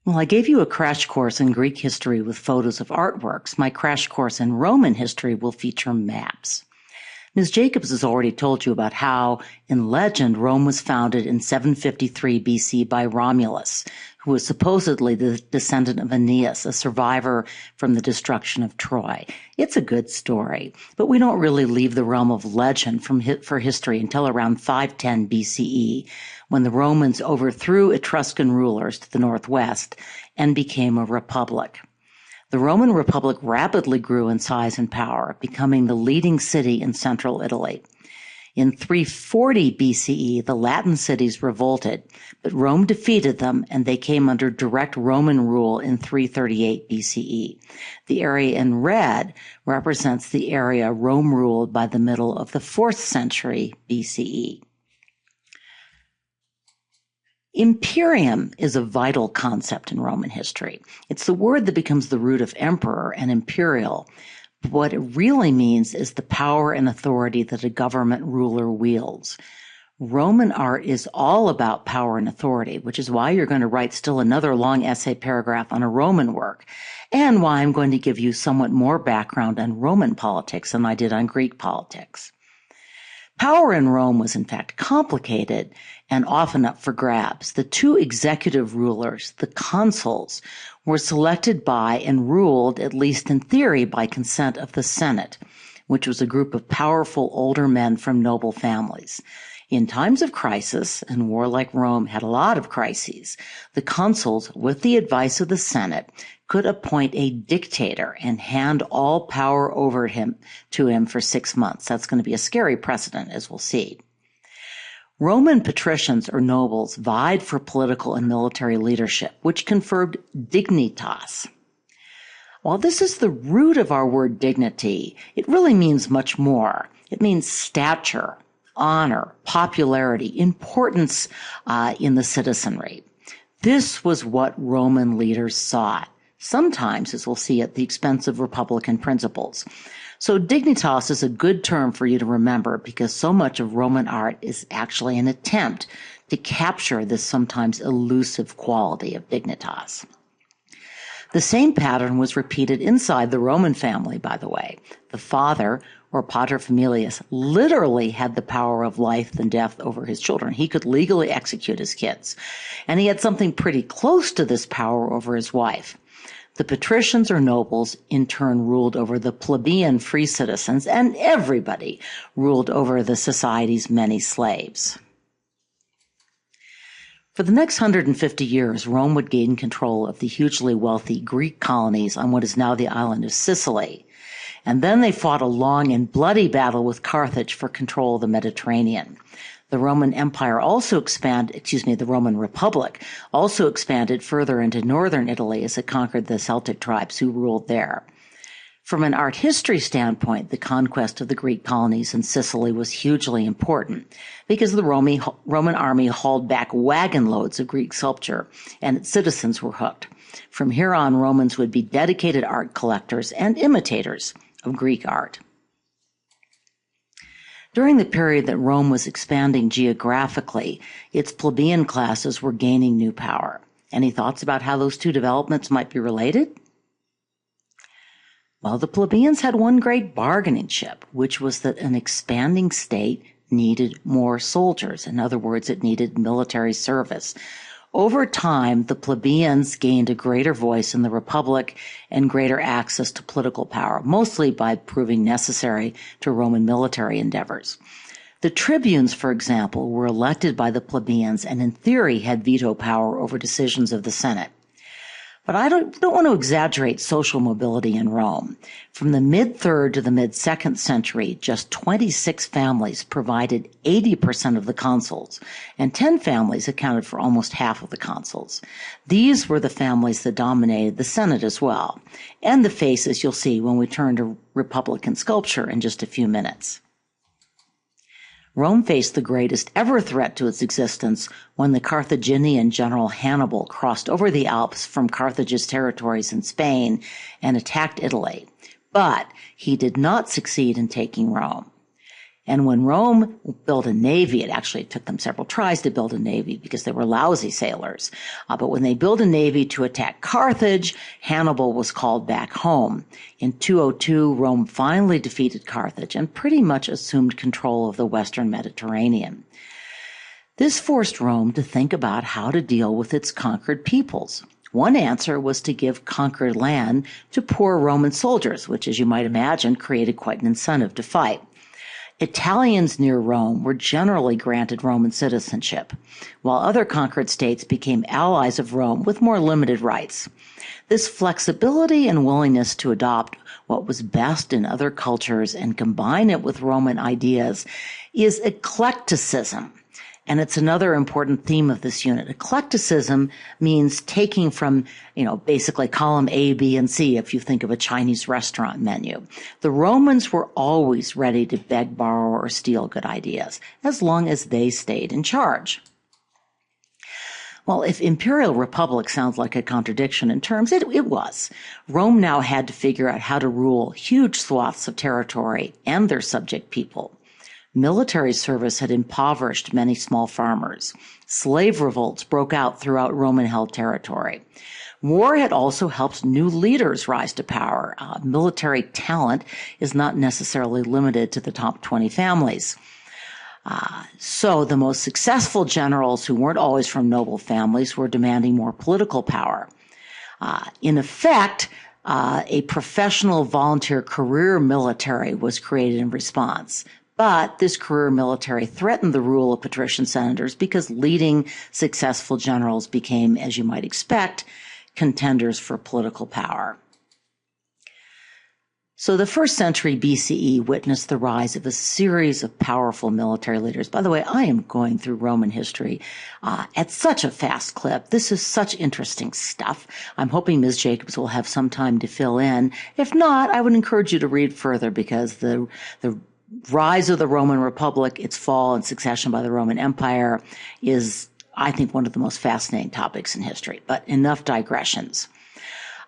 Well, I gave you a crash course in Greek history with photos of artworks. My crash course in Roman history will feature maps. Ms. Jacobs has already told you about how, in legend, Rome was founded in 753 BC by Romulus, who was supposedly the descendant of Aeneas, a survivor from the destruction of Troy. It's a good story, but we don't really leave the realm of legend for history until around 510 BCE, when the Romans overthrew Etruscan rulers to the northwest and became a republic. The Roman Republic rapidly grew in size and power, becoming the leading city in central Italy. In 340 BCE, the Latin cities revolted, but Rome defeated them, and they came under direct Roman rule in 338 BCE. The area in red represents the area Rome ruled by the middle of the 4th century BCE. Imperium is a vital concept in Roman history. It's the word that becomes the root of emperor and imperial. But what it really means is the power and authority that a government ruler wields. Roman art is all about power and authority, which is why you're going to write still another long essay paragraph on a Roman work, and why I'm going to give you somewhat more background on Roman politics than I did on Greek politics. Power in Rome was in fact complicated and often up for grabs. The two executive rulers, the consuls, were selected by and ruled, at least in theory, by consent of the Senate, which was a group of powerful older men from noble families. In times of crisis, and warlike Rome had a lot of crises, the consuls, with the advice of the Senate, could appoint a dictator and hand all power over to him for 6 months. That's going to be a scary precedent, as we'll see. Roman patricians or nobles vied for political and military leadership, which conferred dignitas. While this is the root of our word dignity, it really means much more. It means stature, honor, popularity, importance in the citizenry. This was what Roman leaders sought, sometimes, as we'll see, at the expense of republican principles. So dignitas is a good term for you to remember because so much of Roman art is actually an attempt to capture this sometimes elusive quality of dignitas. The same pattern was repeated inside the Roman family, by the way. The father, or paterfamilias, literally had the power of life and death over his children. He could legally execute his kids. And he had something pretty close to this power over his wife. The patricians or nobles in turn ruled over the plebeian free citizens, and everybody ruled over the society's many slaves. For the next 150 years, Rome would gain control of the hugely wealthy Greek colonies on what is now the island of Sicily. And then they fought a long and bloody battle with Carthage for control of the Mediterranean. The Roman Republic also expanded further into northern Italy as it conquered the Celtic tribes who ruled there. From an art history standpoint, the conquest of the Greek colonies in Sicily was hugely important because the Roman army hauled back wagon loads of Greek sculpture and its citizens were hooked. From here on, Romans would be dedicated art collectors and imitators of Greek art. During the period that Rome was expanding geographically, its plebeian classes were gaining new power. Any thoughts about how those two developments might be related? Well, the plebeians had one great bargaining chip, which was that an expanding state needed more soldiers. In other words, it needed military service. Over time, the plebeians gained a greater voice in the Republic and greater access to political power, mostly by proving necessary to Roman military endeavors. The tribunes, for example, were elected by the plebeians and in theory had veto power over decisions of the Senate. But I don't want to exaggerate social mobility in Rome. From the mid-3rd to the mid-2nd century, just 26 families provided 80% of the consuls, and 10 families accounted for almost half of the consuls. These were the families that dominated the Senate as well, and the faces you'll see when we turn to Republican sculpture in just a few minutes. Rome faced the greatest ever threat to its existence when the Carthaginian general Hannibal crossed over the Alps from Carthage's territories in Spain and attacked Italy. But he did not succeed in taking Rome. And when Rome built a navy, it actually took them several tries to build a navy because they were lousy sailors. But when they built a navy to attack Carthage, Hannibal was called back home. In 202, Rome finally defeated Carthage and pretty much assumed control of the Western Mediterranean. This forced Rome to think about how to deal with its conquered peoples. One answer was to give conquered land to poor Roman soldiers, which, as you might imagine, created quite an incentive to fight. Italians near Rome were generally granted Roman citizenship, while other conquered states became allies of Rome with more limited rights. This flexibility and willingness to adopt what was best in other cultures and combine it with Roman ideas is eclecticism. And it's another important theme of this unit. Eclecticism means taking from, basically column A, B, and C if you think of a Chinese restaurant menu. The Romans were always ready to beg, borrow, or steal good ideas, as long as they stayed in charge. Well, if imperial republic sounds like a contradiction in terms, it was. Rome now had to figure out how to rule huge swaths of territory and their subject people. Military service had impoverished many small farmers. Slave revolts broke out throughout Roman-held territory. War had also helped new leaders rise to power. Military talent is not necessarily limited to the top 20 families. So the most successful generals who weren't always from noble families were demanding more political power. In effect, a professional volunteer career military was created in response. But this career military threatened the rule of patrician senators because leading successful generals became, as you might expect, contenders for political power. So the first century BCE witnessed the rise of a series of powerful military leaders. By the way, I am going through Roman history at such a fast clip. This is such interesting stuff. I'm hoping Ms. Jacobs will have some time to fill in. If not, I would encourage you to read further because the rise of the Roman Republic, its fall and succession by the Roman Empire is, I think, one of the most fascinating topics in history. But enough digressions.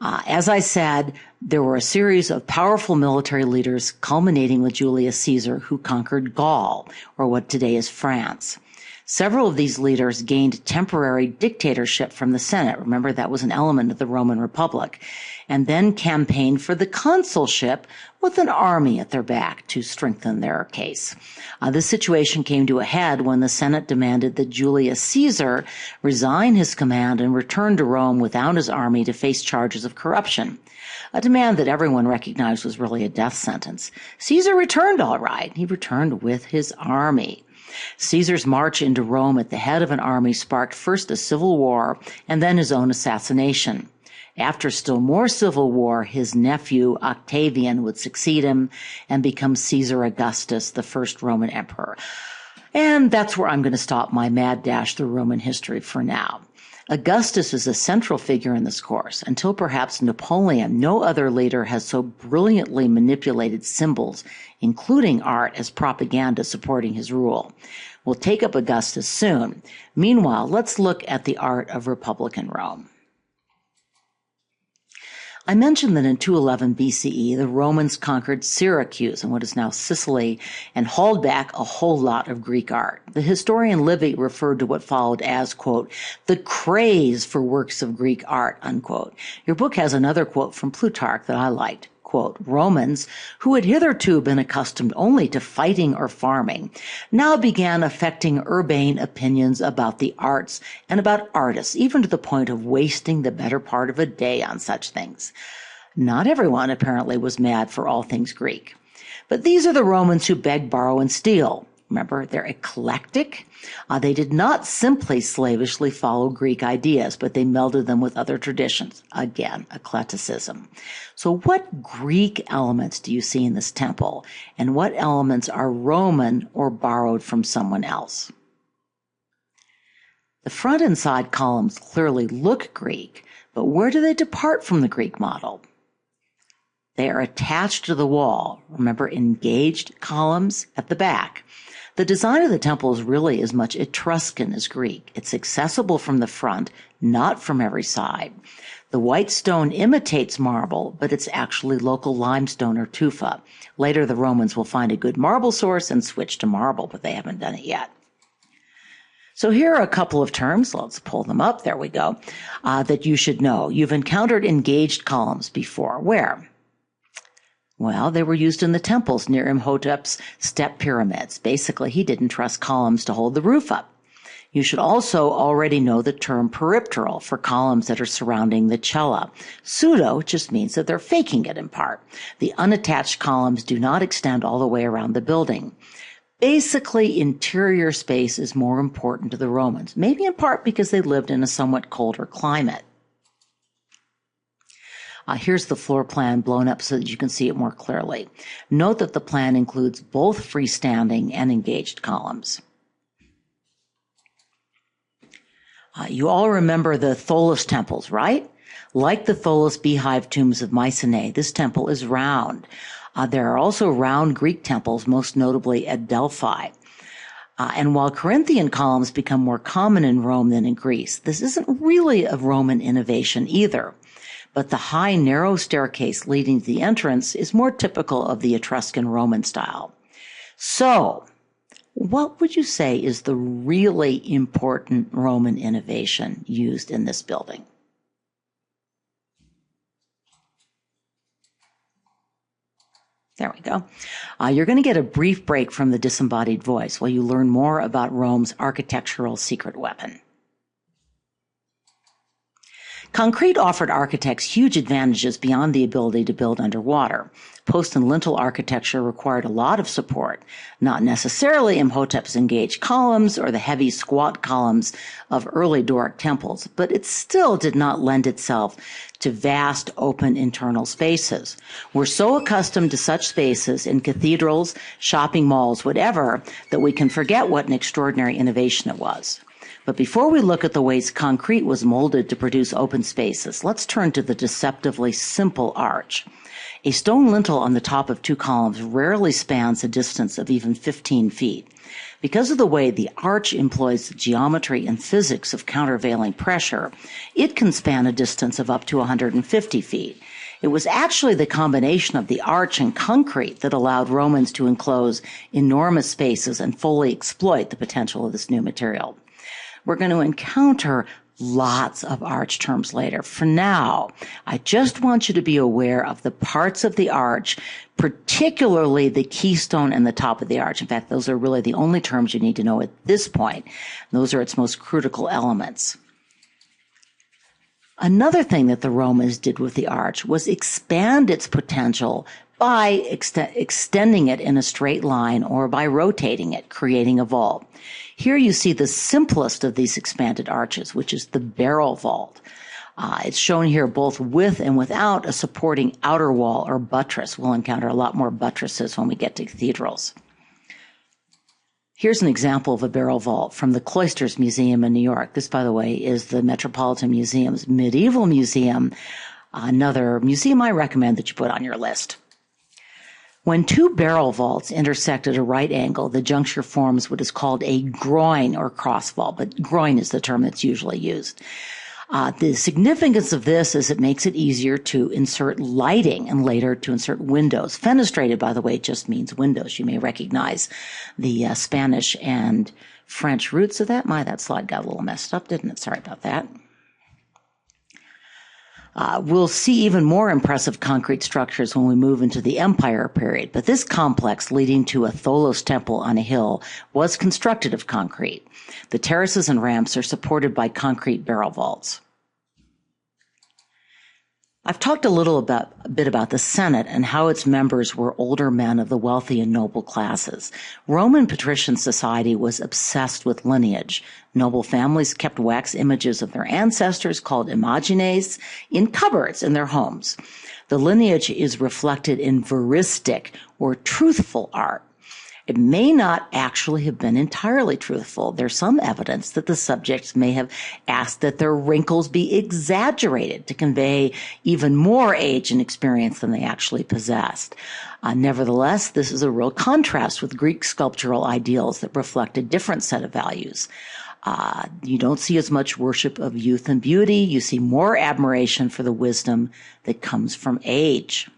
As I said, there were a series of powerful military leaders culminating with Julius Caesar, who conquered Gaul, or what today is France. Several of these leaders gained temporary dictatorship from the Senate. Remember, that was an element of the Roman Republic. And then campaigned for the consulship with an army at their back to strengthen their case. This situation came to a head when the Senate demanded that Julius Caesar resign his command and return to Rome without his army to face charges of corruption. A demand that everyone recognized was really a death sentence. Caesar returned all right. He returned with his army. Caesar's march into Rome at the head of an army sparked first a civil war and then his own assassination. After still more civil war, his nephew Octavian would succeed him and become Caesar Augustus, the first Roman emperor. And that's where I'm going to stop my mad dash through Roman history for now. Augustus is a central figure in this course. Until perhaps Napoleon, no other leader has so brilliantly manipulated symbols, including art, as propaganda supporting his rule. We'll take up Augustus soon. Meanwhile, let's look at the art of Republican Rome. I mentioned that in 211 BCE, the Romans conquered Syracuse and what is now Sicily and hauled back a whole lot of Greek art. The historian Livy referred to what followed as, quote, the craze for works of Greek art, unquote. Your book has another quote from Plutarch that I liked. Quote, Romans, who had hitherto been accustomed only to fighting or farming, now began affecting urbane opinions about the arts and about artists, even to the point of wasting the better part of a day on such things. Not everyone apparently was mad for all things Greek. But these are the Romans who beg, borrow, and steal. Remember, they're eclectic. They did not simply slavishly follow Greek ideas, but they melded them with other traditions. Again, eclecticism. So what Greek elements do you see in this temple? And what elements are Roman or borrowed from someone else? The front and side columns clearly look Greek, but where do they depart from the Greek model? They are attached to the wall. Remember, engaged columns at the back. The design of the temple is really as much Etruscan as Greek. It's accessible from the front, not from every side. The white stone imitates marble, but it's actually local limestone or tufa. Later, the Romans will find a good marble source and switch to marble, but they haven't done it yet. So here are a couple of terms, let's pull them up, there we go, that you should know. You've encountered engaged columns before. Where? Well, they were used in the temples near Imhotep's step pyramids. Basically, he didn't trust columns to hold the roof up. You should also already know the term peripteral for columns that are surrounding the cella. Pseudo just means that they're faking it in part. The unattached columns do not extend all the way around the building. Basically, interior space is more important to the Romans, maybe in part because they lived in a somewhat colder climate. Here's the floor plan blown up so that you can see it more clearly. Note that the plan includes both freestanding and engaged columns. You all remember the Tholos temples, right? Like the Tholos beehive tombs of Mycenae, this temple is round. There are also round Greek temples, most notably at Delphi. And while Corinthian columns become more common in Rome than in Greece, this isn't really a Roman innovation either. But the high, narrow staircase leading to the entrance is more typical of the Etruscan Roman style. So, what would you say is the really important Roman innovation used in this building? There we go. You're going to get a brief break from the disembodied voice while you learn more about Rome's architectural secret weapon. Concrete offered architects huge advantages beyond the ability to build underwater. Post and lintel architecture required a lot of support, not necessarily Imhotep's engaged columns or the heavy squat columns of early Doric temples, but it still did not lend itself to vast open internal spaces. We're so accustomed to such spaces in cathedrals, shopping malls, whatever, that we can forget what an extraordinary innovation it was. But before we look at the ways concrete was molded to produce open spaces, let's turn to the deceptively simple arch. A stone lintel on the top of two columns rarely spans a distance of even 15 feet. Because of the way the arch employs the geometry and physics of countervailing pressure, it can span a distance of up to 150 feet. It was actually the combination of the arch and concrete that allowed Romans to enclose enormous spaces and fully exploit the potential of this new material. We're going to encounter lots of arch terms later. For now, I just want you to be aware of the parts of the arch, particularly the keystone and the top of the arch. In fact, those are really the only terms you need to know at this point. Those are its most critical elements. Another thing that the Romans did with the arch was expand its potential by extending it in a straight line or by rotating it, creating a vault. Here you see the simplest of these expanded arches, which is the barrel vault. It's shown here both with and without a supporting outer wall or buttress. We'll encounter a lot more buttresses when we get to cathedrals. Here's an example of a barrel vault from the Cloisters Museum in New York. This, by the way, is the Metropolitan Museum's Medieval Museum, another museum I recommend that you put on your list. When two barrel vaults intersect at a right angle, the juncture forms what is called a groin or cross vault, but groin is the term that's usually used. The significance of this is it makes it easier to insert lighting and later to insert windows. Fenestrated, by the way, just means windows. You may recognize the Spanish and French roots of that. That slide got a little messed up, didn't it? Sorry about that. We'll see even more impressive concrete structures when we move into the Empire period, but this complex leading to a Tholos temple on a hill was constructed of concrete. The terraces and ramps are supported by concrete barrel vaults. I've talked a bit about the Senate and how its members were older men of the wealthy and noble classes. Roman patrician society was obsessed with lineage. Noble families kept wax images of their ancestors called imagines in cupboards in their homes. The lineage is reflected in veristic or truthful art. It may not actually have been entirely truthful. There's some evidence that the subjects may have asked that their wrinkles be exaggerated to convey even more age and experience than they actually possessed. Nevertheless, this is a real contrast with Greek sculptural ideals that reflect a different set of values. You don't see as much worship of youth and beauty. You see more admiration for the wisdom that comes from age.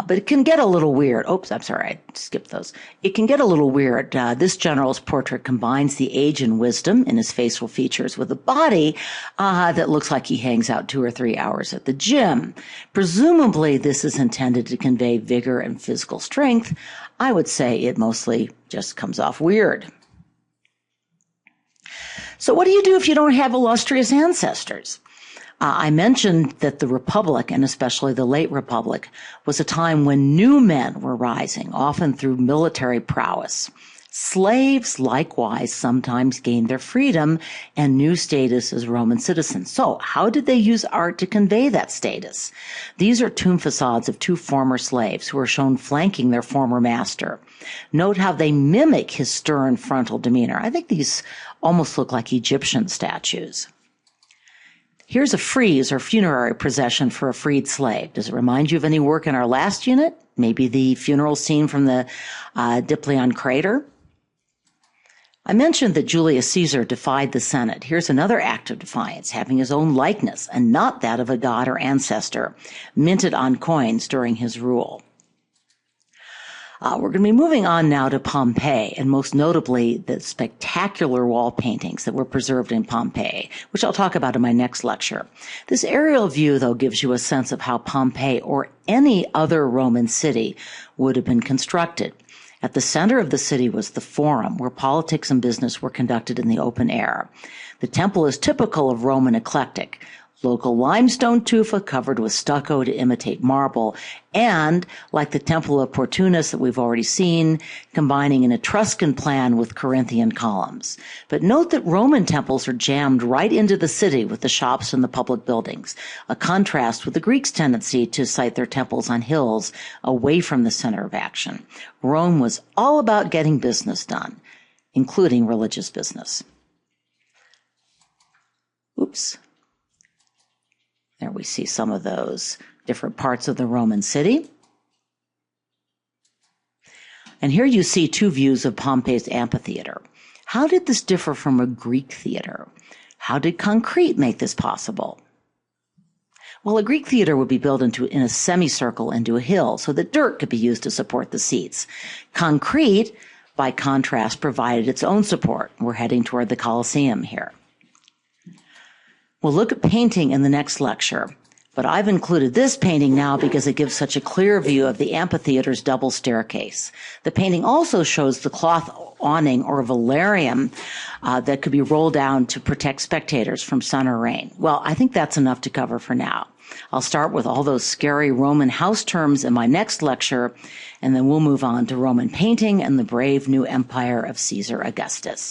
But it can get a little weird. Oops, I'm sorry, I skipped those. It can get a little weird. This general's portrait combines the age and wisdom in his facial features with a body that looks like he hangs out 2 or 3 hours at the gym. Presumably, this is intended to convey vigor and physical strength. I would say it mostly just comes off weird. So what do you do if you don't have illustrious ancestors? I mentioned that the Republic, and especially the late Republic, was a time when new men were rising, often through military prowess. Slaves, likewise, sometimes gained their freedom and new status as Roman citizens. So how did they use art to convey that status? These are tomb facades of 2 former slaves who are shown flanking their former master. Note how they mimic his stern frontal demeanor. I think these almost look like Egyptian statues. Here's a frieze or funerary procession for a freed slave. Does it remind you of any work in our last unit? Maybe the funeral scene from the Diplion crater? I mentioned that Julius Caesar defied the Senate. Here's another act of defiance, having his own likeness and not that of a god or ancestor, minted on coins during his rule. We're going to be moving on now to Pompeii, and most notably the spectacular wall paintings that were preserved in Pompeii, which I'll talk about in my next lecture. This aerial view, though, gives you a sense of how Pompeii or any other Roman city would have been constructed. At the center of the city was the Forum, where politics and business were conducted in the open air. The temple is typical of Roman eclectic. Local limestone tufa covered with stucco to imitate marble, and, like the Temple of Portunus that we've already seen, combining an Etruscan plan with Corinthian columns. But note that Roman temples are jammed right into the city with the shops and the public buildings, a contrast with the Greeks' tendency to site their temples on hills away from the center of action. Rome was all about getting business done, including religious business. Oops. There we see some of those different parts of the Roman city. And here you see 2 views of Pompeii's amphitheater. How did this differ from a Greek theater? How did concrete make this possible? Well, a Greek theater would be built in a semicircle into a hill so that dirt could be used to support the seats. Concrete, by contrast, provided its own support. We're heading toward the Colosseum here. We'll look at painting in the next lecture, but I've included this painting now because it gives such a clear view of the amphitheater's double staircase. The painting also shows the cloth awning or velarium that could be rolled down to protect spectators from sun or rain. Well, I think that's enough to cover for now. I'll start with all those scary Roman house terms in my next lecture, and then we'll move on to Roman painting and the brave new empire of Caesar Augustus.